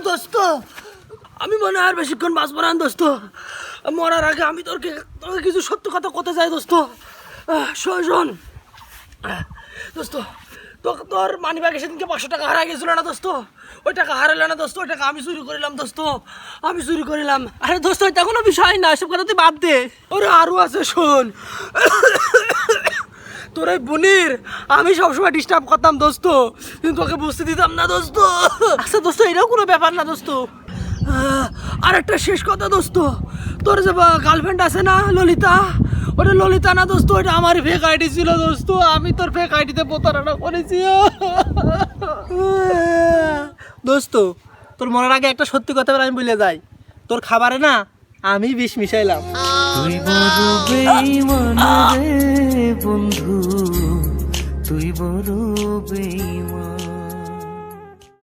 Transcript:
দোস্ত আমি মনে হয় আর বেশিক্ষণ বাঁচবো না দোস্ত। মরার আগে আমি তোকে কিছু সত্য কথা কথা চাই দোস্ত। শোন দোস্ত, তোর মানি ব্যাগে সেদিনকে 500 টাকা হারা গেছিল না দোস্ত? ওই টাকা হারালে না দোস্ত? ওই টাকা আমি চুরি করিলাম দোস্ত, আমি চুরি করিলাম। আরে দোস্ত এটা কোনো বিষয় না, এসব কথা তুই বাদ দে। ওরে আরও আছে শোন, তোর এই বোনের আমি সবসময় ডিস্টার্ব করতাম দোস্ত, কিন্তু তোকে বুঝতে দিতাম না দোস্ত। আচ্ছা দোস্ত এটাও কোনো ব্যাপার না দোস্ত। আর একটা শেষ কথা দোস্ত, তোর যে গার্লফ্রেন্ড আছে না ললিতা, ওটা ললিতা না দোস্ত, ওটা আমার ফেক আইডি ছিল দোস্ত। আমি তোর ফেক আইডিতে প্রতারণা করেছি। দোস্ত তোর মরার আগে একটা সত্যি কথা আমি বলে যাই, তোর খাবারে না আমি বিষ মিশাইলাম। তুই বড় বেঈমান রে বন্ধু, তুই বড় বেঈমান।